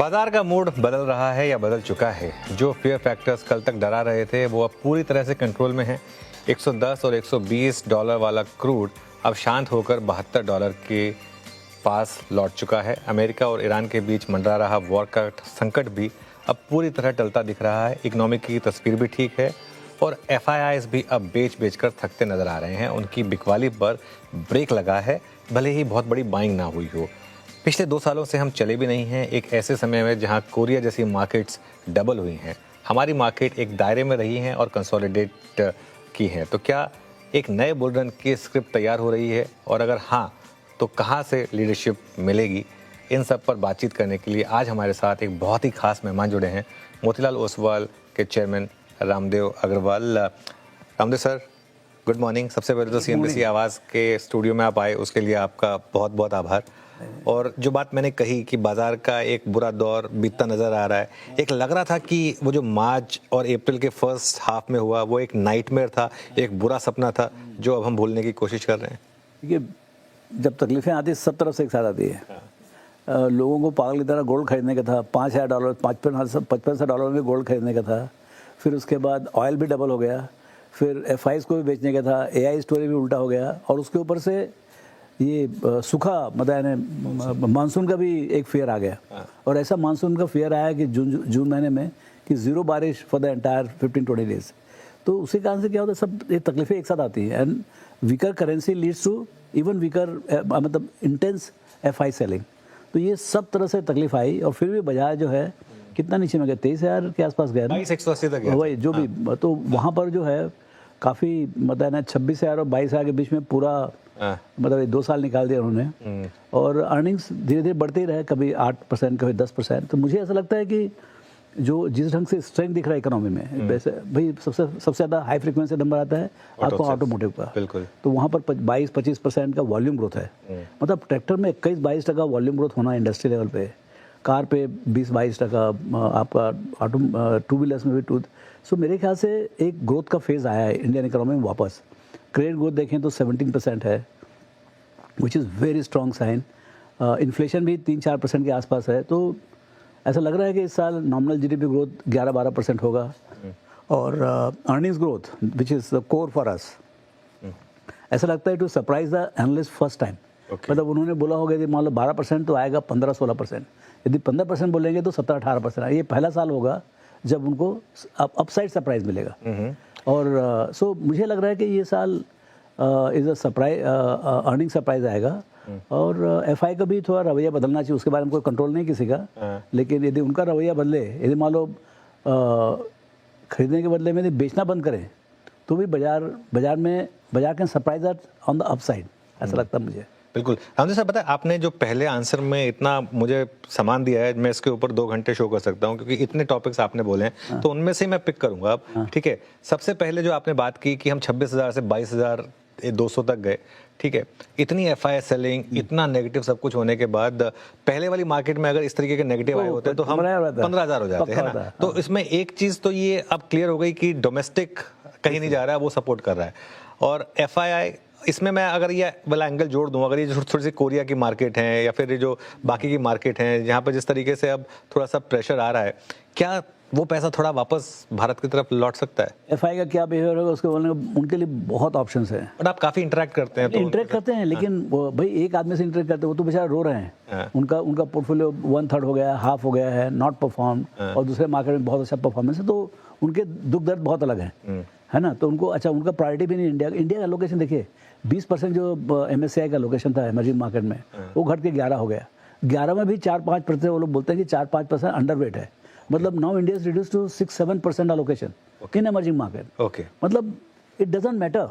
बाजार का मूड बदल रहा है या बदल चुका है। जो फियर फैक्टर्स कल तक डरा रहे थे वो अब पूरी तरह से कंट्रोल में है। 110 और 120 डॉलर वाला क्रूड अब शांत होकर $72 के पास लौट चुका है। अमेरिका और ईरान के बीच मंडरा रहा वॉर का संकट भी अब पूरी तरह टलता दिख रहा है। इकोनॉमी की तस्वीर भी ठीक है और FIIs भी अब बेच कर थकते नजर आ रहे हैं। उनकी बिकवाली पर ब्रेक लगा है, भले ही बहुत बड़ी बाइंग ना हुई हो। पिछले 2 सालों से हम चले भी नहीं हैं एक ऐसे समय में जहां कोरिया जैसी मार्केट्स डबल हुई हैं। हमारी मार्केट एक दायरे में रही हैं और कंसोलिडेट की हैं। तो क्या एक नए बुल रन की स्क्रिप्ट तैयार हो रही है, और अगर हाँ तो कहां से लीडरशिप मिलेगी? इन सब पर बातचीत करने के लिए आज हमारे साथ एक बहुत ही खास मेहमान जुड़े हैं। मोतीलाल ओसवाल के chairman Ramdev Agrawal. Ramdev sir, good morning. सबसे पहले तो CNBC आवाज़ के स्टूडियो में आप आए, उसके लिए आपका बहुत बहुत आभार। और जो बात मैंने कही कि बाजार का एक बुरा दौर बीतता नजर आ रहा है, एक लग रहा था कि वो जो मार्च और अप्रैल के फर्स्ट हाफ में हुआ वो एक नाइटमेयर था, एक बुरा सपना था जो अब हम भूलने की कोशिश कर रहे हैं। देखिए, जब तकलीफें आती है सब तरफ से एक साथ आती है। लोगों को पागल की तरह गोल्ड खरीदने का था, $5,000 $55,000 में गोल्ड खरीदने का था। फिर उसके बाद ऑयल भी डबल हो गया, फिर FIs को भी बेचने का था, AI स्टोरी भी उल्टा हो गया, और उसके ऊपर से ये सूखा मतलब मानसून का भी एक फेयर आ गया। और ऐसा मानसून का फेयर आया कि जून महीने में कि 0 बारिश फॉर द एंटायर 15-20 डेज। तो उसी कारण से क्या होता है, सब ये तकलीफें एक साथ आती हैं। And weaker currency leads to even weaker मतलब इंटेंस FI सेलिंग। तो ये सब तरह से तकलीफ आई, और फिर भी बाजार जो है कितना नीचे में गया, 23,000 के आसपास गया ना, 22,180 तक गया। वही जो भी, तो वहाँ पर जो है काफ़ी मतलब ना 26,000 और 22,000 के बीच में पूरा मतलब 2 साल निकाल दिया उन्होंने। और अर्निंग्स धीरे धीरे बढ़ते ही रहे, कभी 8% कभी 10%। तो मुझे ऐसा लगता है कि जो जिस ढंग से स्ट्रेंथ दिख रहा है इकोनॉमी में, वैसे भाई सबसे ज़्यादा हाई फ्रीक्वेंसी नंबर आता है आपको ऑटोमोटिव का। बिल्कुल। तो वहाँ पर 22-25% का वॉल्यूम ग्रोथ है। मतलब ट्रैक्टर में 21-22% वॉल्यूम ग्रोथ होना इंडस्ट्री लेवल पे, कार पे 20-22%, आपका ऑटो टू व्हीलर्स में भी सो मेरे ख्याल से एक ग्रोथ का फेज़ आया है इंडियन इकोनॉमी में वापस। क्रेडिट ग्रोथ देखें तो 17% है, which is very strong sign. Inflation भी 3-4% के आसपास है। तो ऐसा लग रहा है कि इस साल नॉमिनल GDP ग्रोथ 11-12% होगा। और earnings growth which is the core for us, ऐसा लगता है to surprise the analyst first time. मतलब उन्होंने बोला होगा कि मान लो 12% तो आएगा, 15-16%। यदि 15% बोलेंगे तो 17-18% आएगा। ये पहला साल होगा जब उनको अपसाइड सरप्राइज मिलेगा। और सो मुझे लग रहा है कि ये साल is a surprise, earning surprise आएगा। और FI का भी थोड़ा रवैया बदलना चाहिए, उसके बारे में कोई कंट्रोल नहीं किसी का। लेकिन यदि उनका रवैया बदले, यदि मान लो खरीदने के बदले में यदि बेचना बंद करें, तो भी बाजार के surprise are on the upside, ऐसा लगता है मुझे। बिल्कुल। रामदेव साहब, पता है आपने जो पहले आंसर में इतना मुझे सामान दिया है, मैं इसके ऊपर 2 घंटे शो कर सकता हूँ, क्योंकि इतने टॉपिक्स आपने बोले हैं। तो उनमें से मैं पिक करूंगा अब। ठीक है, सबसे पहले जो आपने बात की कि हम 26,000 से 22,200 तक गए। ठीक है, इतनी FI सेलिंग, इतना नेगेटिव सब कुछ होने के बाद पहले वाली मार्केट में अगर इस तरीके के नेगेटिव आए होते तो हम 15,000 हो जाते हैं ना। तो इसमें एक चीज तो ये अब क्लियर हो गई कि डोमेस्टिक कहीं नहीं जा रहा है, वो सपोर्ट कर रहा है। और FII इसमें मैं अगर ये वाला एंगल जोड़ दूं, अगर ये थोड़ी सी कोरिया की मार्केट है या फिर ये जो बाकी की मार्केट है जहाँ पर जिस तरीके से अब थोड़ा सा प्रेशर आ रहा है, क्या वो पैसा थोड़ा वापस भारत की तरफ लौट सकता है? FI का क्या बिहेवियर होगा उसके बोलने का, उनके लिए बहुत ऑप्शंस हैं। बट आप काफी इंटरेक्ट करते हैं तो इंटरेक्ट करते हैं, लेकिन भाई एक आदमी से इंटरेक्ट करते हैं, वो तो बेचारा रो रहे हैं। उनका पोर्टफोलियो 1/3 हो गया, हाफ हो गया है, नॉट परफॉर्म, और दूसरे मार्केट में बहुत अच्छा परफॉर्मेंस है। तो उनके दुख दर्द बहुत अलग है ना। तो उनको अच्छा, उनका प्रायोरिटी भी नहीं इंडिया का लोकेशन। देखिए 20% जो MSCI का लोकेशन था इमर्जिंग मार्केट में, वो घट के 11 हो गया। 11 में भी 4-5% वो लोग बोलते हैं कि 4-5% अंडरवेट है। मतलब now India is reduced to 6-7% allocation in emerging market. Okay. मतलब it doesn't matter.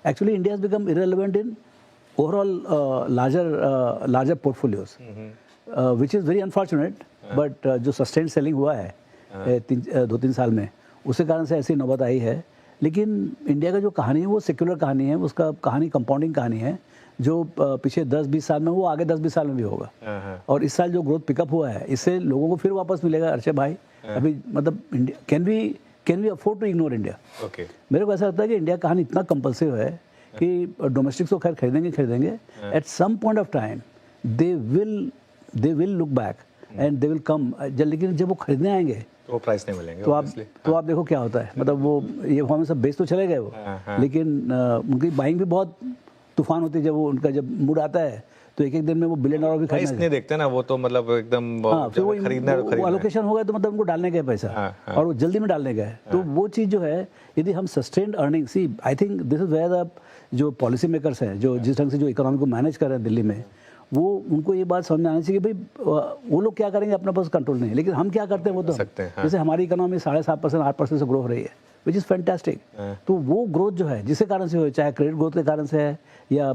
Actually, India has become irrelevant in overall larger portfolios, which is very unfortunate. But जो sustained selling हुआ है 2-3 साल में, उसके कारण से ऐसी नौबत आई है। लेकिन इंडिया का जो कहानी है वो सेक्युलर कहानी है, उसका कहानी कंपाउंडिंग कहानी है, जो पिछले 10-20 साल में, वो आगे 10-20 साल में भी होगा। और इस साल जो ग्रोथ पिकअप हुआ है, इससे लोगों को फिर वापस मिलेगा। अर्षद भाई, अभी मतलब India can we afford to ignore India? मेरे को ऐसा लगता है कि इंडिया कहानी इतना कंपल्सिव है कि डोमेस्टिक्स तो खैर खरीदेंगे। At some point of time they will look back and they will come, लेकिन जब वो खरीदने आएंगे तो वो प्राइस नहीं मिलेंगे तो आप देखो क्या होता है, मतलब वो ये हमें सब बेच तो चले गए वो, लेकिन उनकी बाइंग भी बहुत तूफान होती है। जब वो उनका जब मूड आता है तो एक दिन में वो $1 बिलियन भी प्राइस नहीं देखते ना वो, तो मतलब एकदम फिर वो एलोकेशन होगा तो मतलब उनको डालने का है पैसा, और वो जल्दी में डालने का है। तो वो चीज़ जो है, यदि हम sustained earning, see I think this is where the जो पॉलिसी मेकर्स हैं, जो जिस ढंग से जो इकोनॉमी को मैनेज कर रहे हैं दिल्ली में, वो उनको ये बात समझ में आनी चाहिए कि भाई वो लोग क्या करेंगे अपने पास कंट्रोल नहीं है, लेकिन हम क्या करते हैं वो तो सकते हैं। जैसे हमारी इकोनॉमी 7.5% 8% से ग्रो हो रही है, विच इज़ फैंटास्टिक। तो वो ग्रोथ जो है जिसके कारण से हो, चाहे क्रेडिट ग्रोथ के कारण से है या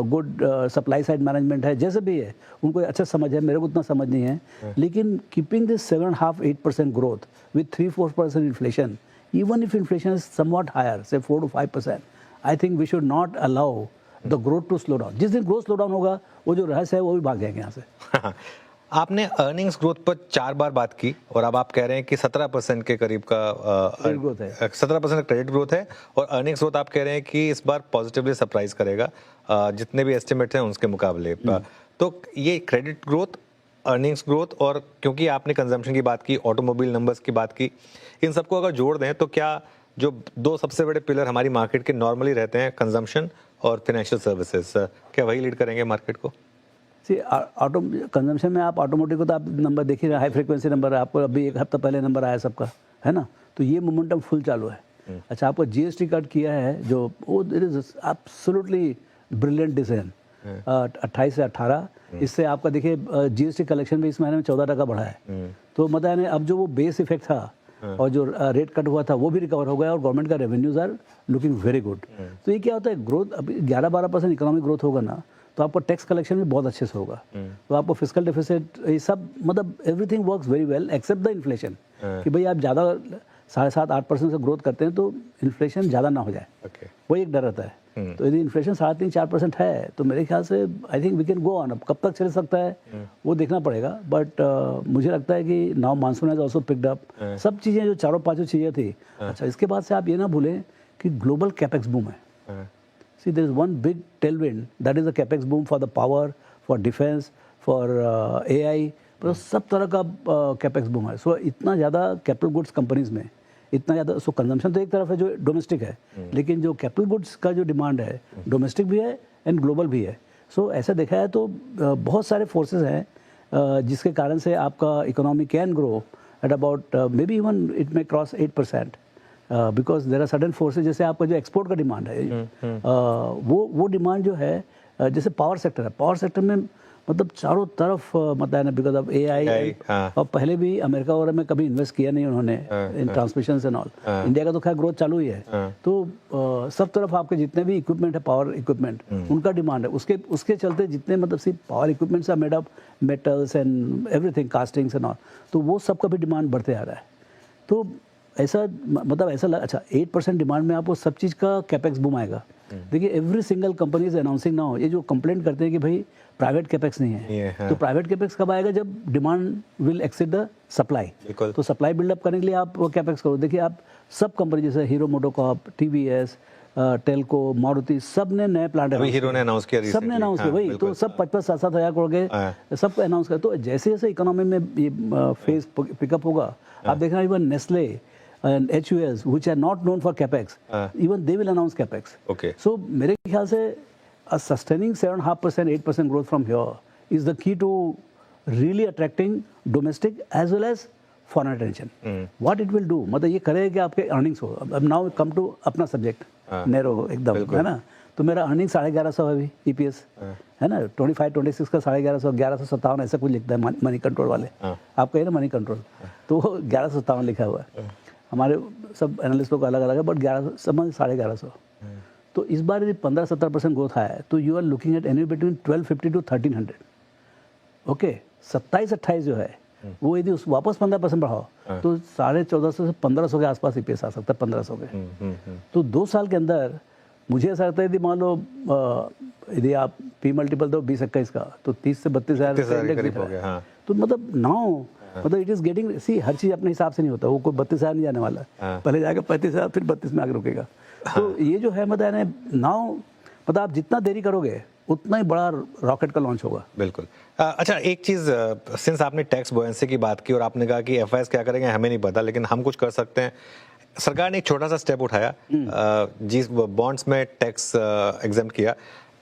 गुड सप्लाई साइड मैनेजमेंट है, जैसे भी है, उनको अच्छा समझ है, मेरे को उतना समझ नहीं है। लेकिन keeping this 7.5-8% growth with 3-4% inflation, even if inflation is somewhat higher, say 4 to 5%, I think we should not allow the growth to slow down. जिस दिन ग्रोथ स्लो डाउन होगा, वो जो रहस्य है वो भी भाग जाएंगे यहाँ से। आपने अर्निंग्स ग्रोथ पर 4 बार बात की और अब आप कह रहे हैं कि 17% के करीब का ग्रोथ है, 17% क्रेडिट ग्रोथ है, और अर्निंग्स ग्रोथ आप कह रहे हैं कि इस बार पॉजिटिवली सरप्राइज करेगा जितने भी एस्टिमेट हैं उसके मुकाबले। तो ये क्रेडिट ग्रोथ, अर्निंग्स ग्रोथ, और क्योंकि आपने कंजम्पशन की बात की, ऑटोमोबाइल नंबर्स की बात की, इन सबको अगर जोड़ दें तो क्या जो 2 सबसे बड़े पिलर हमारी मार्केट के नॉर्मली रहते हैं, कंजम्पशन और फाइनेंशियल सर्विसेज, क्या वही लीड करेंगे मार्केट को? ऑटो कंजम्पशन में आप ऑटोमोटिव को तो आप नंबर देखिए, हाई फ्रीक्वेंसी नंबर आपको अभी 1 हफ्ता पहले नंबर आया सबका, है ना, तो ये मोमेंटम फुल चालू है। अच्छा, आपको जीएसटी कट किया है जो, वो it is absolutely brilliant decision, 28 से 18, इससे आपका देखिए जीएसटी कलेक्शन भी इस महीने में 14% बढ़ा है। तो मतलब अब जो वो बेस इफेक्ट था और जो रेट कट हुआ था वो भी रिकवर हो गया, और गवर्नमेंट का revenues are looking very good. तो ये क्या होता है, ग्रोथ अभी 11-12% इकोनॉमिक ग्रोथ होगा ना, तो आपको टैक्स कलेक्शन भी बहुत अच्छे से होगा, तो आपको फिस्कल डेफिसिट, ये सब मतलब everything works very well except the inflation, कि भाई आप ज़्यादा 7.5-8% से ग्रोथ करते हैं तो इन्फ्लेशन ज़्यादा ना हो जाए, वो एक डर रहता है। तो यदि इन्फ्लेशन 3.5-4% है तो मेरे ख्याल से I think we can go on. अब कब तक चल सकता है वो देखना पड़ेगा, बट मुझे लगता है कि now monsoon has also picked up, सब चीज़ें जो 4-5 चीज़ें थी। अच्छा, इसके बाद से आप ये ना भूलें कि ग्लोबल कैपेक्स बूम है। See, there is one big tailwind, that is the capex boom for the power, for defense, for AI, मतलब सब तरह का कैपेक्स बूम है। सो इतना ज़्यादा कैपिटल गुड्स कंपनीज में, इतना ज़्यादा, सो कंजम्पशन तो एक तरफ है जो डोमेस्टिक है, लेकिन जो कैपिटल गुड्स का जो डिमांड है डोमेस्टिक भी है एंड ग्लोबल भी है। सो ऐसा देखा है तो बहुत सारे फोर्सेस हैं जिसके कारण से आपका economy can grow at about maybe even it may cross 8%, because there are sudden forces. जैसे आपका जो एक्सपोर्ट का डिमांड है, वो डिमांड जो है, जैसे पावर सेक्टर है, पावर सेक्टर में मतलब चारों तरफ मतलब है ना, बिकॉज ऑफ AI, और पहले भी अमेरिका वगैरह में कभी इन्वेस्ट किया नहीं उन्होंने इन ट्रांसमिशन एंड ऑल। इंडिया का तो खैर ग्रोथ चालू ही है। तो सब तरफ आपके जितने भी इक्विपमेंट है, पावर इक्विपमेंट, उनका डिमांड है। उसके चलते जितने मतलब सिर्फ power equipments are made up metals and everything, castings and all, तो वो सबका भी डिमांड बढ़ते आ रहा है। तो ऐसा मतलब अच्छा 8% डिमांड में आपको सब चीज़ का कैपेक्स बूम आएगा। देखिए every single company is announcing now, ये जो कंप्लेंट करते हैं कि भाई प्राइवेट कैपेक्स नहीं है, तो प्राइवेट कैपेक्स कब आएगा, जब demand will exceed the supply. तो सप्लाई बिल्डअप करने के लिए आप कैपेक्स करो। देखिए आप सब कंपनी जैसे hero MotoCorp, TVS, Telco, Maruti, सब ने नए प्लांट हीरो ने अनाउंस किया, सब ने अनाउंस किया, वही तो सब 55-7 हज़ार करोड़ के सब अनाउंस कर। तो जैसे जैसे इकोनॉमी में ये फेज पिकअप होगा, आप देखना even Nestle and HULs, which are not known for capex, even they will announce capex. Okay. So मेरे ख्याल से a sustaining 7.5%, 8% growth from here is the key to really attracting domestic as well as foreign attention. What it will do, मतलब ये करेगा कि आपके earnings हो। अब now come to अपना subject, narrow एकदम, है ना। तो मेरा earnings 1150 है अभी EPS, है ना, 25-26 का 1150, 1157 ऐसा कुछ लिखता है मनी कंट्रोल वाले। आप कहिए ना मनी कंट्रोल, तो 1157 लिखा हुआ है। हमारे सब एनालिस्टों का अलग अलग है, बट 1150 तो इस बार यदि 15-17% ग्रोथ आया है, तो you are looking at any between 1250 to 1300। Okay, 27-28 जो है वो यदि उस वापस 15% बढ़ाओ तो 1450 से 1500 के आसपास EPS आ सकता है, 1500 के। तो 2 साल के अंदर मुझे ऐसा लगता है, यदि मान लो यदि आप P मल्टीपल तो 20-21 का, तो 30 से 32,000 तो मतलब नाउ मतलब इट इज गेटिंग, सी हर चीज़ अपने हिसाब से नहीं होता, वो कोई 32,000 नहीं जाने वाला, पहले जाकर 35,000 फिर 32 में आगे रुकेगा। तो ये जो है मतलब नाउ मतलब आप जितना देरी करोगे उतना ही बड़ा रॉकेट का लॉन्च होगा। बिल्कुल। अच्छा, एक चीज़, सिंस आपने टैक्स बोयेंसी की बात की और आपने कहा कि एफआईएस क्या करेंगे हमें नहीं पता, लेकिन हम कुछ कर सकते हैं। सरकार ने एक छोटा सा स्टेप उठाया, जिस बॉन्ड्स में टैक्स एग्जेम्प्ट किया,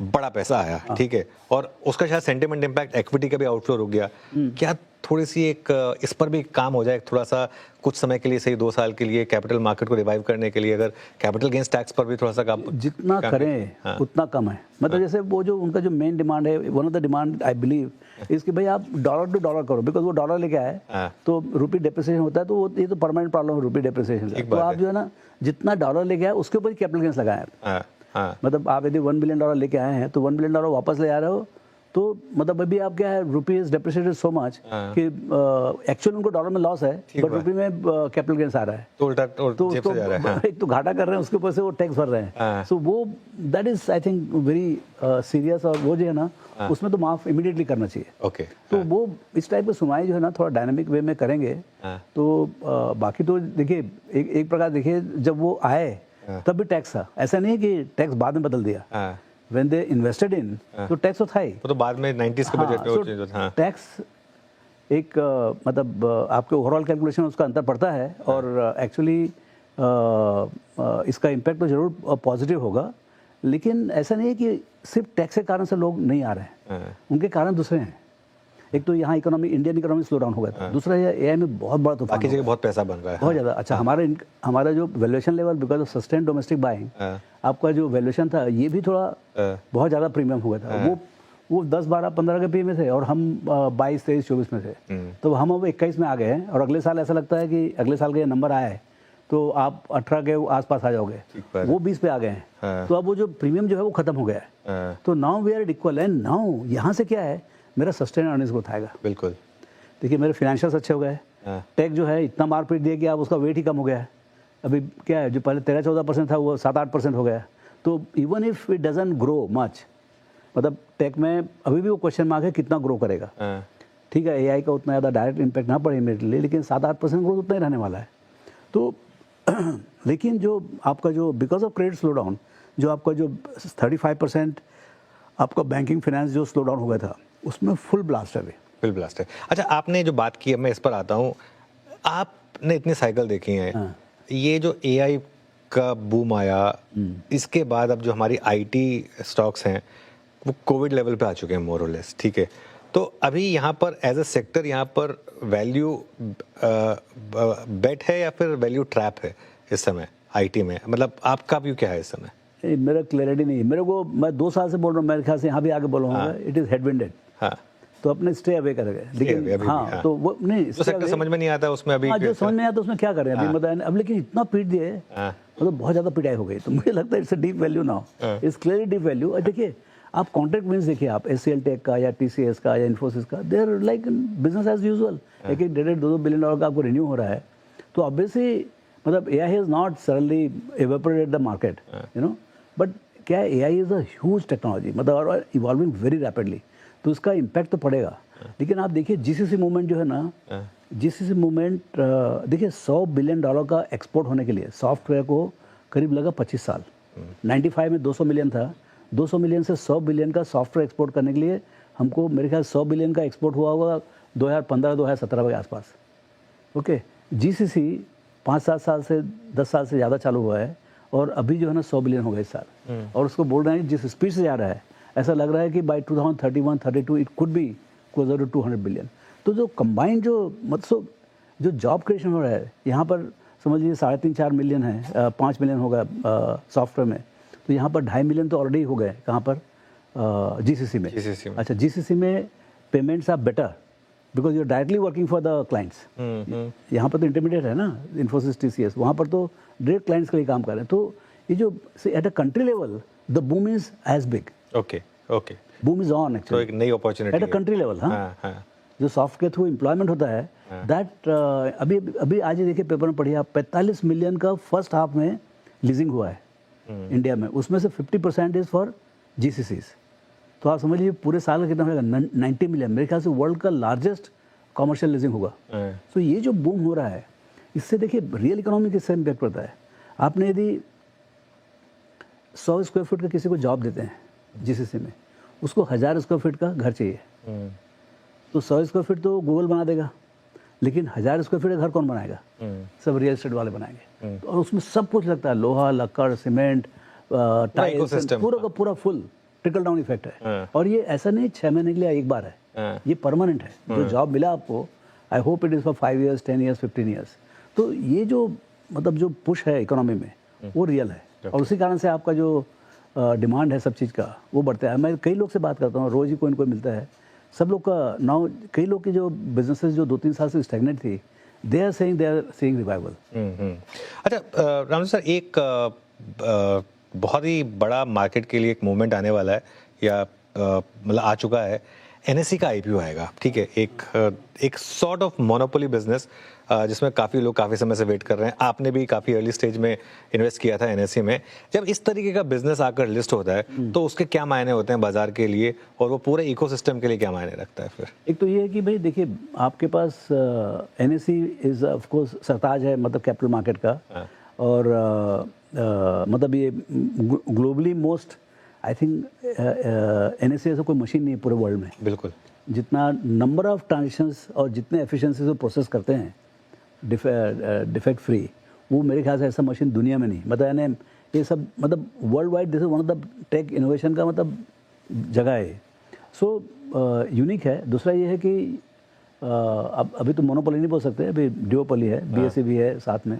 बड़ा पैसा आया, ठीक है, और उसका शायद सेंटिमेंट इम्पैक्ट इक्विटी का भी आउटफ्लो रुक गया। क्या थोड़ी सी एक इस पर भी काम हो जाए, थोड़ा सा कुछ समय के लिए, सही 2 साल के लिए, कैपिटल मार्केट को रिवाइव करने के लिए, अगर कैपिटल गेन्स टैक्स पर भी थोड़ा सा काम जितना करें उतना कम है। मतलब जैसे वो जो उनका जो मेन डिमांड है, one of the demand I believe इसकी भाई आप डॉलर टू डॉलर करो, बिकॉज वो डॉलर लेके आए तो रुपी डेप्रिसिएशन होता है, तो वो ये तो परमानेंट प्रॉब्लम है रुपी डेप्रिसिएशन का। तो आप जो है ना जितना डॉलर लेके आए उसके ऊपर कैपिटल गेन्स लगाए आप। मतलब आप यदि $1 बिलियन लेके आए हैं तो $1 बिलियन वापस ले आ रहे हो, तो मतलब अभी आप क्या है, रुपीज डेप्रिसिएटेड सो मच कि एक्चुअल उनको डॉलर में लॉस है, बट रुपी में कैपिटल गेन्स आ रहा है, तो उल्टा जेब से जा रहा है। एक तो घाटा कर रहे हैं, उसके ऊपर से वो टैक्स भर रहे हैं। सो वो that is I think very serious, और वो जो है ना उसमें तो माफ इमीडिएटली करना चाहिए। ओके। तो वो इस टाइप की सुनवाई जो है ना थोड़ा डायनामिक वे में करेंगे तो बाकी तो देखिए एक प्रकार देखिए जब वो आए तब भी टैक्स था, ऐसा नहीं है कि टैक्स बाद में बदल दिया। When they invested in, तो टैक्स तो था ही, तो बाद में 90s के बजट में वो चेंज होता है। टैक्स एक मतलब आपके ओवरऑल कैलकुलेशन उसका अंतर पड़ता है, और एक्चुअली इसका इम्पैक्ट तो जरूर पॉजिटिव होगा, लेकिन ऐसा नहीं है कि सिर्फ टैक्स के कारण से लोग नहीं आ रहे हैं, उनके कारण दूसरे हैं। एक तो यहाँ economy, Indian economy slow down हो गया था, दूसरा एआई में बहुत बड़ा तूफान, बाकी जगह बहुत पैसा बन रहा है, बहुत ज़्यादा। अच्छा, हमारा जो valuation level because of sustain domestic buying, आपका जो वैल्यूएशन था ये भी थोड़ा बहुत ज़्यादा प्रीमियम हो गया था। वो 10, 12, 15 के पी में थे और हम 22, 23, 24 में थे, तो हम अब 21 में आ गए हैं, और अगले साल ऐसा लगता है कि अगले साल का ये नंबर आया है तो आप 18 के आसपास आ जाओगे, वो 20 पे आ गए हैं। तो अब वो जो प्रीमियम जो है वो खत्म हो गया है, तो now we are equal, and now यहाँ से क्या है, मेरा सस्टेन अर्निंग्स ग्रोथ आएगा। बिल्कुल। देखिए मेरे फाइनेंशियल्स अच्छे हो गए, टेक जो है इतना मारपीट दिया कि आप उसका वेट ही कम हो गया है। अभी क्या है, जो पहले 13-14% था वो 7-8% हो गया। तो even if it doesn't grow much, मतलब टेक में अभी भी वो क्वेश्चन मार्क है कितना ग्रो करेगा। ठीक है, एआई का उतना ज़्यादा डायरेक्ट इम्पैक्ट ना पड़े इमीडिएटली, लेकिन 7-8% ग्रोथ उतना ही रहने वाला है। तो लेकिन जो आपका जो because of credit slow down, जो आपका जो 35% आपका बैंकिंग फाइनेंस जो स्लो डाउन हो गया था, उसमें फुल ब्लास्ट है। फुल ब्लास्ट है। अच्छा, आपने जो बात की है, मैं इस पर आता हूँ, आपने इतनी साइकिल देखी हैं, ये जो एआई का बूम आया, इसके बाद अब जो हमारी आईटी स्टॉक्स हैं वो कोविड लेवल पे आ चुके हैं मोर और लेस, ठीक है। तो अभी यहाँ पर एज अ सेक्टर यहाँ पर वैल्यू बेट है या फिर वैल्यू ट्रैप है इस समय आईटी में? मतलब आपका व्यू क्या है इस समय? मेरा क्लैरिटी नहीं है मेरे को, मैं 2 साल से बोल रहा हूँ, मेरे ख्याल से यहाँ भी आगे बोलूँगा, इट इज़ हेडविंडेड। हाँ, तो अपने स्टे अवे करेंगे, लेकिन हाँ तो वो नहीं, जो सेक्टर समझ में नहीं आता उसमें अभी, जो समझ में आता उसमें क्या करें अभी, मतलब अब लेकिन इतना पीट दिए, मतलब बहुत ज़्यादा पिटाई हो गई, तो मुझे लगता है it's a deep value now, it's clearly deep value. और देखिए आप कॉन्ट्रैक्ट विन्स देखिए, आप एचसीएल टेक का या टीसीएस का या इन्फोसिस का, they are like business as usual, एक 1.5-2 बिलियन डॉलर का आपको रिन्यू हो रहा है। तो ऑब्वियसली मतलब AI has not suddenly evaporated the market, you know, but क्या है, AI is a huge technology, मतलब और इवॉल्विंग वेरी रैपिडली, तो उसका इम्पैक्ट तो पड़ेगा। लेकिन आप देखिए जीसीसी मूवमेंट जो है ना, जीसीसी मूवमेंट देखिए $100 बिलियन का एक्सपोर्ट होने के लिए सॉफ्टवेयर को करीब लगा 25 साल। 95 में 200 मिलियन था, 200 मिलियन से 100 बिलियन का सॉफ्टवेयर एक्सपोर्ट करने के लिए हमको मेरे ख्याल 100 बिलियन का एक्सपोर्ट हुआ होगा 2015-2017 के आसपास। ओके, जीसीसी 5-7 साल से 10 साल से ज़्यादा चालू हुआ है, और अभी जो है ना 100 बिलियन हो गए इस साल, और उसको बोल रहे हैं जिस स्पीड से जा रहा है, ऐसा लग रहा है कि by 2031-32 it could be closer to 200 billion. तो जो कंबाइंड जो मतलब जो जॉब क्रिएशन हो रहा है यहाँ पर, समझ लीजिए 3.5-4 मिलियन है, 5 मिलियन होगा सॉफ्टवेयर में, तो यहाँ पर 2.5 मिलियन तो ऑलरेडी हो गए। कहाँ पर? जीसीसी में। अच्छा, जीसीसी में payments are better because you are directly working for the clients. यहाँ पर तो इंटरमीडिएट है ना, इन्फोसिस, टीसीएस, वहाँ पर तो डायरेक्ट क्लाइंट्स के लिए काम कर रहे हैं। तो ये जो at a country level the boom is as big, okay, boom is on actually, तो एक नई opportunity at a country level. हाँ, जो सॉफ्ट के थ्रू एम्प्लॉयमेंट होता है, दैट अभी आज ही देखिए पेपर में पढ़िए आप, 45 मिलियन का फर्स्ट हाफ में लीजिंग हुआ है इंडिया में, उसमें से 50% इज फॉर जीसीसीज। तो आप समझ लीजिए पूरे साल का कितना होगा, 90 मिलियन, मेरे ख्याल से वर्ल्ड का लार्जेस्ट कॉमर्शियल लीजिंग होगा। तो ये जो बूम हो रहा है, इससे देखिए रियल इकोनॉमी किससे इम्पैक्ट पड़ता है। आपने यदि 100 स्क्वायर फुट का किसी को जॉब देते हैं जीसीसी में, उसको 1000 स्क्वायर फीट का घर चाहिए, तो 100 स्क्वायर फीट तो गूगल बना देगा, लेकिन 1000 स्क्वायर फीट का घर कौन बनाएगा? सब रियल एस्टेट वाले बनाएंगे। तो और उसमें सब कुछ लगता है, लोहा, लक्कड़, सीमेंट, टाइल्स, ecosystem। पूरा का पूरा फुल ट्रिकल डाउन इफेक्ट है। और ये ऐसा नहीं 6 महीने के लिए एक बार है, ये परमानेंट है। जो जॉब मिला आपको, I hope it is for 5 years, 10 years, 15 years. तो ये जो मतलब जो पुश है इकोनॉमी में, वो रियल है, और उसी कारण से आपका जो डिमांड है सब चीज़ का, वो बढ़ता है। मैं कई लोग से बात करता हूँ, रोज़ ही कोई न कोई मिलता है, सब लोग का नाउ, कई लोग की जो बिजनेसेस जो 2-3 साल से स्टैग्नेंट थी, दे आर सेइंग रिवाइवल। अच्छा राम सर, एक बहुत ही बड़ा मार्केट के लिए एक मूवमेंट आने वाला है, या मतलब आ चुका है। एनएससी का आईपीओ आएगा, ठीक है, एक सॉर्ट ऑफ मोनोपोली बिजनेस जिसमें काफ़ी लोग काफ़ी समय से वेट कर रहे हैं। आपने भी काफ़ी अर्ली स्टेज में इन्वेस्ट किया था एनएससी में। जब इस तरीके का बिजनेस आकर लिस्ट होता है तो उसके क्या मायने होते हैं बाजार के लिए, और वो पूरे इकोसिस्टम के लिए क्या मायने रखता है फिर? एक तो ये है कि भाई देखिए, आपके पास एनएससी इज ऑफ कोर्स सरताज है, मतलब कैपिटल मार्केट का, और मतलब ये globally most, I think NSC ऐसा कोई मशीन नहीं है पूरे वर्ल्ड में। बिल्कुल। जितना नंबर ऑफ ट्रांजेक्शंस और जितने एफिशिएंसी से प्रोसेस करते हैं डिफेक्ट फ्री, वो मेरे ख्याल से ऐसा मशीन दुनिया में नहीं। मतलब यानी ये सब मतलब world wide this is one of the tech innovation का मतलब जगह है। सो यूनिक है। दूसरा ये है कि अब अभी तो मोनोपोली नहीं बोल सकते, अभी ड्यूओपोली है, बीएसई भी है साथ में।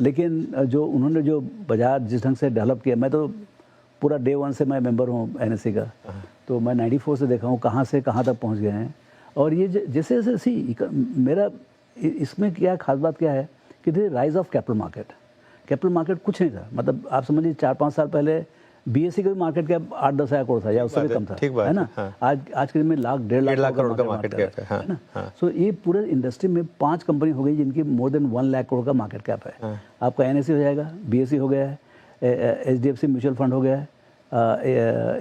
लेकिन जो उन्होंने जो बाजार जिस ढंग से डेवलप किया, मैं तो पूरा डे 1 से मैं मेंबर हूँ एनएससी का, तो मैं 94 से देखा हूँ कहाँ से कहाँ तक पहुँच गए हैं। और ये जैसे जैसे मेरा इसमें क्या खास बात क्या है कि the rise of capital market. Capital market कुछ नहीं था, मतलब आप समझिए 4-5 साल पहले बीएससी का भी मार्केट कैप 8-10 हज़ार करोड़ था, या उससे भी कम था, है ना। आज के दिन में लाख 1.5 लाख करोड़ का मार्केट कैप है ना। सो ये पूरे इंडस्ट्री में 5 कंपनी हो गई जिनकी मोर देन 1 लाख करोड़ का मार्केट कैप है। आपका एनएससी हो जाएगा, बीएससी हो गया है, एचडीएफसी म्यूचुअल फंड हो गया है,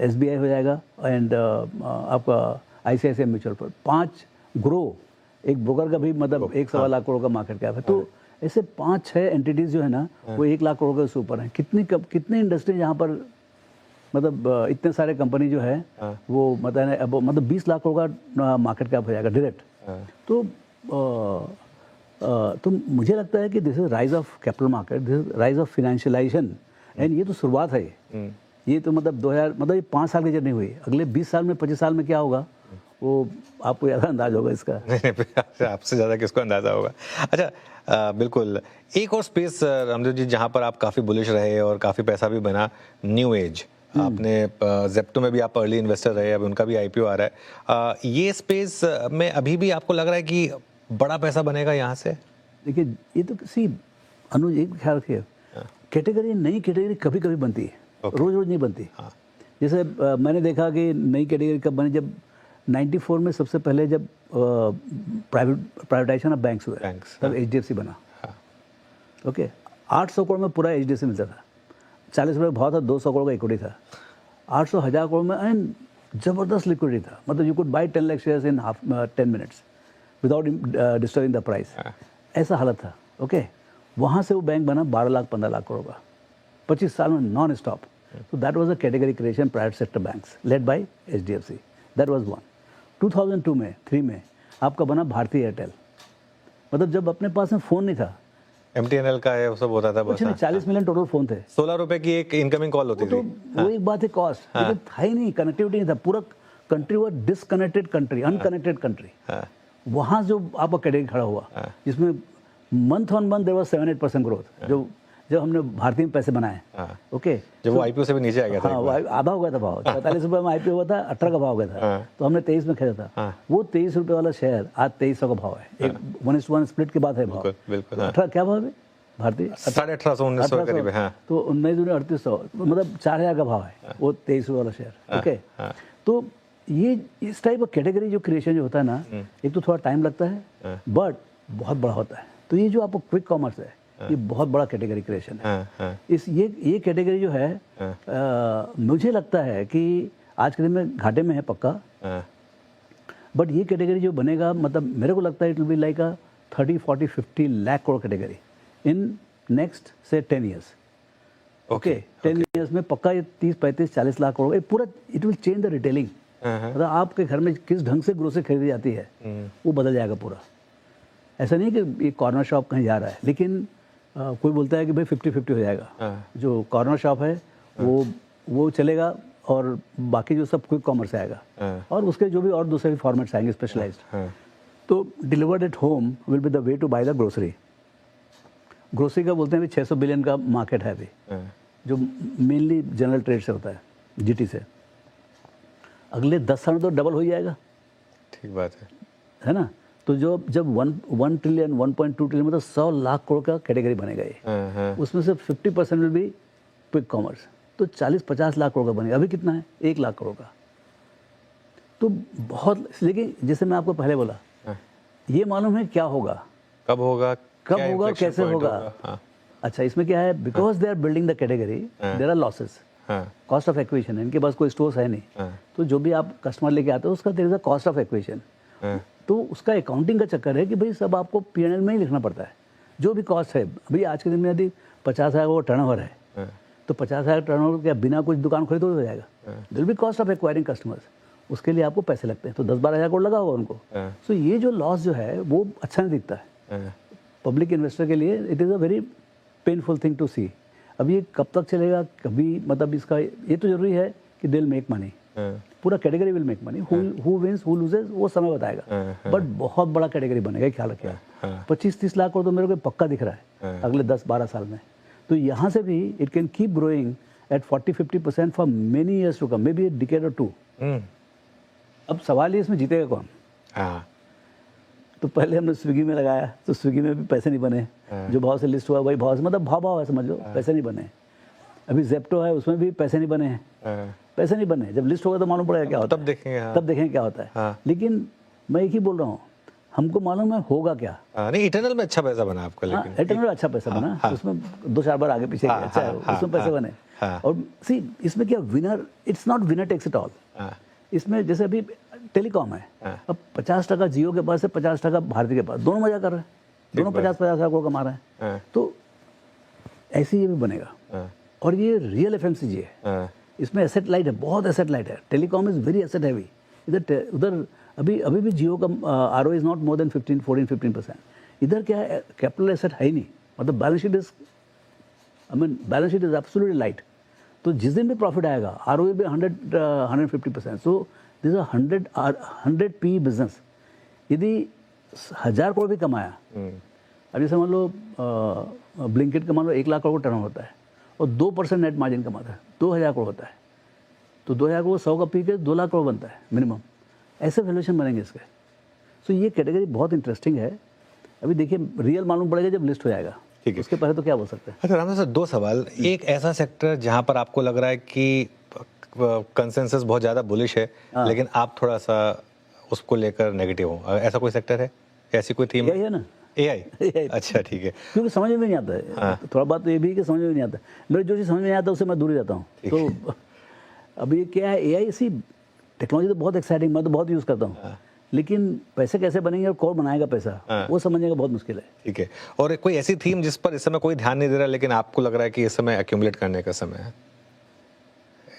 एसबीआई हो जाएगा, एंड आपका आईसीआईसीआई म्यूचुअल फंड। 5 ग्रो, एक ब्रोकर का भी मतलब 1-1.25 लाख करोड़ का मार्केट कैप है। तो ऐसे 5-6 एंटिटीज जो है ना, वो 1 लाख करोड़ के ऊपर हैं। कितनी इंडस्ट्री जहाँ पर मतलब इतने सारे कंपनी जो है वो मतलब 20 लाख करोड़ का मार्केट कैप हो जाएगा डायरेक्ट। तो मुझे लगता है कि this is rise of capital market, this is rise of financialisation, and ये तो शुरुआत है। ये तो मतलब 2000 मतलब ये 5 साल की जर्नी हुई। अगले 20 साल में 25 साल में क्या होगा वो आपको ज़्यादा अंदाज होगा इसका। आपसे ज़्यादा किसको अंदाज़ा होगा। अच्छा बिल्कुल, एक और स्पेस रामदेव जी जहाँ पर आप काफ़ी बुलिश रहे और काफ़ी पैसा भी बना, न्यू एज। आपने जेप्टो में भी आप अर्ली इन्वेस्टर रहे, अब उनका भी आईपीओ आ रहा है। ये स्पेस में अभी भी आपको लग रहा है कि बड़ा पैसा बनेगा यहाँ से? देखिए, ये तो किसी अनुज एक ख्याल रखिए, कैटेगरी नई कैटेगरी कभी कभी बनती है, रोज नहीं बनती। जैसे मैंने देखा कि नई कैटेगरी कब बनी, जब 94 में सबसे पहले जब प्राइवेटाइजेशन ऑफ बैंक्स हुए, तब एचडीएफसी बना। ओके, 800 करोड़ में पूरा एचडीएफसी मिलता था, 40 रुपये भाव था, 200 करोड़ का इक्विटी था। 800,000 करोड़ में एंड जबरदस्त लिक्विडिटी था, मतलब you could by 10 lakh shares in 10 minutes without disturbing the price. ऐसा हालत था। ओके, वहाँ से वो बैंक बना 12 लाख 15 लाख करोड़ का 25 साल में non stop. So that was a category creation, private sector banks led by HDFC. That was one. 2002 में 3 में आपका बना भारती एयरटेल। मतलब जब अपने पास में फ़ोन नहीं था, MTNL का है वो सब होता था, बस 40 मिलियन टोटल फ़ोन थे, 16 रुपए की एक इनकमिंग कॉल होती थी। वो एक बात है कॉस्ट, लेकिन था ही नहीं, कनेक्टिविटी नहीं था। पूरा कंट्री वो डिसकनेक्टेड कंट्री, अनकनेक्टेड कंट्री। वहाँ जो आपका कैटेगरी खड़ा हुआ, जिसमें month on month there was 7-8% growth. जब हमने भारतीय में पैसे बनाए, ओके, जब वो आईपीओ से भी नीचे आ गया था, हाँ, आधा हो गया था भाव, 44 रुपये में आईपीओ हुआ था, 18 का भाव हो गया था, तो हमने 23 में खरीदा था। वो 23 रुपये वाला शेयर आज 2300 का भाव है। एक 1:1 स्प्लिट के बाद है भाव। बिल्कुल। 18 क्या भाव है भारतीय? 1850-1900 के करीब है। तो 19-3800, मतलब 4000 का भाव है वो 23 रुपये वाला शेयर। ओके, तो ये इस टाइप का कैटेगरी जो क्रिएशन जो होता है ना, एक तो थोड़ा टाइम लगता है, बट बहुत बड़ा होता है। तो ये जो आपको क्विक कॉमर्स है, ये बहुत बड़ा कैटेगरी क्रिएशन है। इस ये कैटेगरी जो है, मुझे लगता है कि आज के दिन में घाटे में है पक्का, बट ये कैटेगरी जो बनेगा, मतलब मेरे को लगता है it will be like a 30, 40, 50 lakh crore category in next से 10 ईयर्स। ओके 10 ईयर्स में पक्का ये 30-35-40 लाख करोड़, ये पूरा it will change the retailing. मतलब आपके घर में किस ढंग से ग्रोसरी खरीदी जाती है वो बदल जाएगा पूरा। ऐसा नहीं कि ये कॉर्नर शॉप कहीं जा रहा है, लेकिन कोई बोलता है कि भाई 50-50 हो जाएगा। जो कॉर्नर शॉप है वो चलेगा और बाकी जो सब क्विक कॉमर्स आएगा और उसके जो भी और दूसरे भी फॉर्मेट्स आएंगे स्पेशलाइज्ड। तो delivered at home will be the way to buy the grocery. Grocery का बोलते हैं 600 बिलियन का मार्केट है अभी, जो मेनली जनरल ट्रेड से होता है, जीटी से। अगले 10 साल में तो डबल हो ही जाएगा। ठीक बात है ना। तो जो जब 1 ट्रिलियन 1.2 ट्रिलियन मतलब 100 लाख करोड़ का कैटेगरी बनेगा ये, उसमें से 50% विल बी क्विक कॉमर्स, तो 40-50 लाख करोड़ का बनेगा। अभी कितना है? 1 लाख करोड़ का। तो बहुत, लेकिन जैसे मैं आपको पहले बोला, ये मालूम है क्या होगा, कब होगा, कैसे होगा। अच्छा, इसमें क्या है, because they are building the category, there are losses, cost of acquisition है, इनके पास कोई स्टोर्स है नहीं। तो जो भी आप कस्टमर लेके आते हो उसका there is a cost of acquisition. तो उसका अकाउंटिंग का चक्कर है कि भाई सब आपको P&L में ही लिखना पड़ता है, जो भी कॉस्ट है। अभी आज के दिन में यदि 50,000 वो टर्नओवर है, तो 50,000 टर्नओवर क्या बिना कुछ दुकान खोले तो हो जाएगा? There will be cost of acquiring customers, उसके लिए आपको पैसे लगते हैं, तो 10-12 हज़ार करोड़ लगा होगा उनको। सो ये जो लॉस जो है वो अच्छा नहीं दिखता है पब्लिक इन्वेस्टर के लिए। It is a very painful thing to see. अब ये कब तक चलेगा, कभी, मतलब इसका ये तो जरूरी है कि दे विल मेक मनी, पूरा category will make money. Who wins who loses वो समय बताएगा, बट बहुत बड़ा कैटेगरी बनेगा, ख्याल रखिएगा। 25-30 लाख करोड़ तो मेरे को पक्का दिख रहा है अगले 10-12 साल में। तो यहाँ से भी it can keep growing at 40-50% for many years to come, maybe a decade और 2। अब सवाल ये, इसमें जीतेगा कौन? तो पहले हमने स्विगी में लगाया, तो स्विगी में भी पैसे नहीं बने, जो भाव से लिस्ट हुआ वही भाव से, मतलब भाव है, समझ लो, पैसे नहीं बने। अभी जेप्टो है, उसमें भी पैसे नहीं बने हैं, पैसे नहीं बने। जब लिस्ट होगा तो मालूम पड़ेगा क्या होता है, तब देखेंगे क्या होता है। लेकिन मैं एक ही बोल रहा हूँ, हमको मालूम है होगा क्या। नहीं, इटर्नल में अच्छा पैसा बना आपका, लेकिन इटर्नल में अच्छा पैसा बना, उसमें 2-4 बार आगे पीछे अच्छा है, उसमें पैसे बने। और सी, इसमें क्या, winner, it's not winner takes it all. इसमें जैसे अभी टेलीकॉम है, अब 50% जियो के पास है, 50% भारती के पास, दोनों मजा कर रहे हैं, दोनों 50-50 हज़ार करोड़ कमा रहे हैं। तो ऐसे ये भी बनेगा। और ये रियल FMCG है, इसमें एसेट लाइट है, बहुत एसेट लाइट है। Telecom is very asset heavy. उधर अभी भी जियो का ROE is not more than 14-15%। इधर क्या है, कैपिटल एसेट है ही नहीं, मतलब balance sheet is, balance sheet is absolutely light. तो जिस दिन भी प्रॉफिट आएगा ROE भी 150%। So this is 100 PE business. यदि 1000 करोड़ भी कमाया, अभी समझ लो ब्लिंकिट का मान लो 1 लाख करोड़ टर्न होता है और 2% नेट मार्जिन कमाता है, 2000 करोड़ होता है। तो 2000 करोड़ 100 का पी के 2 लाख करोड़ बनता है मिनिमम। ऐसे वैल्यूएशन बनेंगे इसके। सो ये कैटेगरी बहुत इंटरेस्टिंग है। अभी देखिए रियल मालूम पड़ेगा जब लिस्ट हो जाएगा, उसके पहले तो क्या बोल सकते हैं। अच्छा रामदास सर, 2 सवाल। एक ऐसा सेक्टर जहां पर आपको लग रहा है कि कंसेंसस बहुत ज़्यादा बुलिश है, लेकिन आप थोड़ा सा उसको लेकर नेगेटिव हो, ऐसा कोई सेक्टर है, ऐसी कोई थीम है ना? AI। अच्छा, ठीक है। क्योंकि समझ में नहीं आता है। थोड़ा बात तो ये भी है कि समझ में नहीं आता, मेरे जो चीज़ समझ में नहीं आता उससे मैं दूर ही रहता हूँ। तो अब ये क्या है, AI सी टेक्नोलॉजी तो बहुत एक्साइटिंग, मैं तो बहुत यूज़ करता हूँ, लेकिन पैसे कैसे बनेंगे और कौन बनाएगा पैसा, वो समझने का बहुत मुश्किल है। ठीक है। और कोई ऐसी थीम जिस पर इस समय कोई ध्यान नहीं दे रहा, लेकिन आपको लग रहा है कि इस समय एक्यूमुलेट करने का समय है,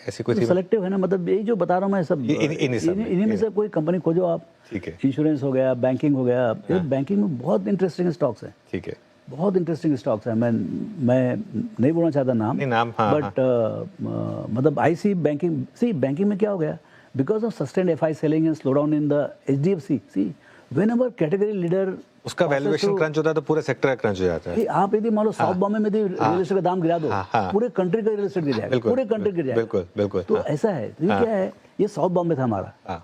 ऐसी कोई थीम? सेलेक्टिव है ना, मतलब यही जो बता रहा हूँ मैं, सब इन्हीं में से कोई कंपनी खोजो आप। ठीक है। इंश्योरेंस हो गया, बैंकिंग हो गया। बैंकिंग में बहुत इंटरेस्टिंग स्टॉक्स हैं। ठीक है, बहुत इंटरेस्टिंग स्टॉक्स हैं। मैं नहीं बोलना चाहता नाम, बट मतलब आई सी बैंकिंग में क्या हो गया, because of sustained FI selling and slow down in the HDFC, C whenever category leader, उसका वैल्यूएशन क्रंच होता है तो पूरे सेक्टर का क्रंच हो जाता है। आप यदि मान लो साउथ बॉम्बे में रियल एस्टेट का दाम गिरा दो, पूरे कंट्री का रियल एस्टेट गिर जाएगा, पूरे कंट्री गिर जाएगा। बिल्कुल बिल्कुल। तो ऐसा है। तो ये क्या है, ये साउथ बॉम्बे था हमारा,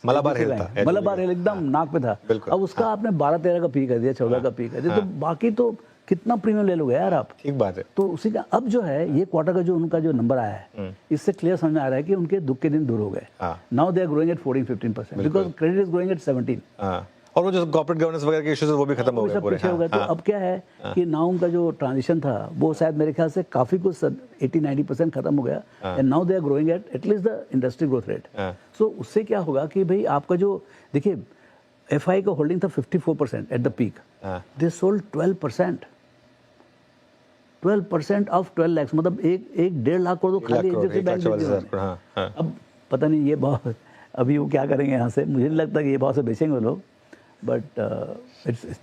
मलाबार हिल था, मलाबार हिल एकदम नाक पे था। अब उसका आपने 12-13 का पी कर दिया, 14 का पी कर दिया, तो बाकी तो कितना प्रीमियम ले लोगे यार आप। ठीक बात है। तो उसी का अब जो है, ये क्वार्टर का जो उनका जो नंबर आया है, इससे क्लियर समझ में आ रहा है कि उनके दुख के दिन दूर हो गए। Now they are growing at 14-15% because credit is growing at 17। और वो जो कॉर्पोरेट गवर्नेंस वगैरह के इश्यूज वो भी खत्म हो गए पूरे। तो अब क्या है कि नाउ उनका जो ट्रांजिशन था वो शायद मेरे ख्याल से काफी कुछ 80-90% खत्म हो गया, and now they are growing at least the industry growth rate. So उससे क्या होगा कि भाई आपका जो, देखिए FI का होल्डिंग था 54% at the peak, they sold 12%। 12% of 12 lakh, मतलब एक 1.5 लाख करोड़ तो खाली HDFC बैंक देती है उन्होंने। हाँ। अब पता नहीं ये भाव अभी वो क्या करेंगे यहाँ से, मुझे नहीं लगता कि ये भाव से बेचेंगे वो लोग, बट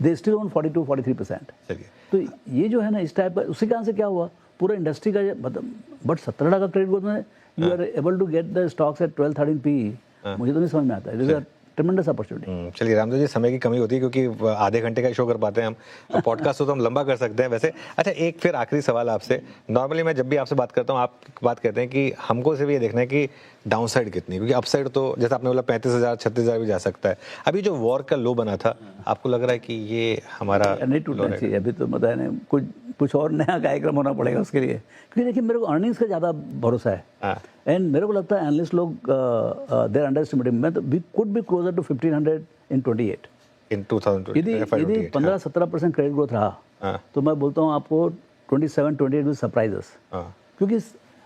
दे स्टिल ओन 42-43%। चलिए, तो ये जो है ना इस टाइप का, उसी कारण से क्या हुआ पूरा इंडस्ट्री का, मतलब बट 17 का क्रेडिट ग्रोथ में you are able to get the stocks at 12-13 PE, मुझे तो नहीं समझ में आता है। It is a tremendous opportunity. चलिए रामदेव जी, समय की कमी होती है क्योंकि आधे घंटे का शो कर पाते हैं हम, पॉडकास्ट तो हम लंबा कर सकते हैं वैसे। अच्छा, एक फिर आखिरी सवाल आपसे। नॉर्मली मैं जब भी आपसे बात करता हूँ, आप बात कहते हैं कि हमको सिर्फ ये देखना है कि डाउन साइड कितनी, क्योंकि अपसाइड तो जैसे आपने बोला 35,000 36,000 भी जा सकता है। अभी जो वॉर का लो बना था, आपको लग रहा है कि ये हमारा नहीं टूटना चाहिए अभी, तो मतलब है ना कुछ और नया कार्यक्रम होना पड़ेगा उसके लिए, क्योंकि देखिए मेरे को अर्निंग्स का ज़्यादा भरोसा है, एंड मेरे को लगता है एनालिस्ट लोग देर अंडर एस्टिमेटिंग, मैं तो we could be closer to 1500 in 28 in 2020 यदि 15-17% क्रेडिट ग्रोथ रहा तो मैं बोलता हूँ आपको 27-28 विल सरप्राइजेस, क्योंकि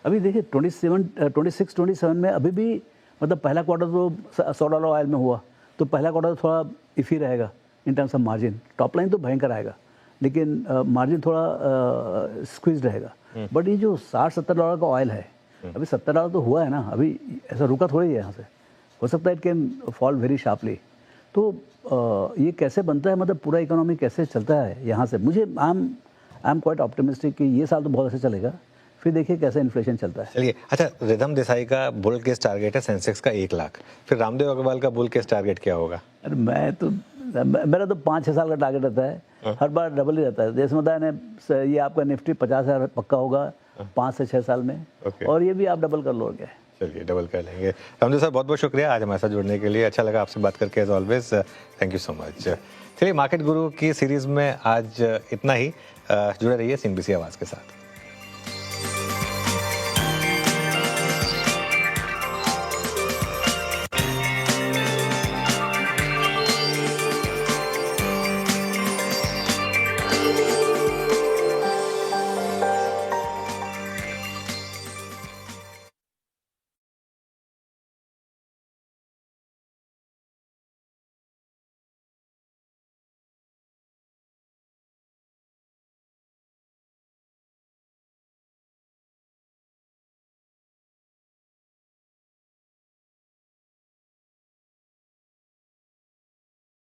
अभी देखिए 26-27 में अभी भी मतलब पहला क्वार्टर तो $100 ऑयल में हुआ, तो पहला क्वार्टर थोड़ा इफी रहेगा in terms of margin. Top line तो भयंकर आएगा लेकिन मार्जिन थोड़ा स्क्वीज रहेगा। बट ये जो $60-70 का ऑयल है, अभी $70 तो हुआ है ना, अभी ऐसा रुका थोड़ी है यहाँ से, हो सकता है it can fall very sharply. तो ये कैसे बनता है, मतलब पूरा इकोनॉमी कैसे चलता है यहाँ से, मुझे आई एम क्वाइट ऑप्टिमिस्टिक कि ये साल तो बहुत अच्छा चलेगा, फिर देखिए कैसे इन्फ्लेशन चलता है। चलिए, अच्छा, रिधम देसाई का बुल केस टारगेट है सेंसेक्स का 1 लाख, फिर रामदेव अग्रवाल का बुल केस टारगेट क्या होगा? अरे मेरा तो 5-6 साल का टारगेट रहता है, हर बार डबल ही रहता है। जैसे बताया ना, ये आपका निफ्टी 50,000 पक्का होगा 5 से 6 साल में, और ये भी आप डबल कर लोगे। चलिए, डबल कर लेंगे। रामदेव सर, बहुत बहुत शुक्रिया आज हमारे साथ जुड़ने के लिए, अच्छा लगा आपसे बात करके as always, thank you so much. चलिए, मार्केट गुरु की सीरीज में आज इतना ही, जुड़े रहिए CNBC आवाज़ के साथ।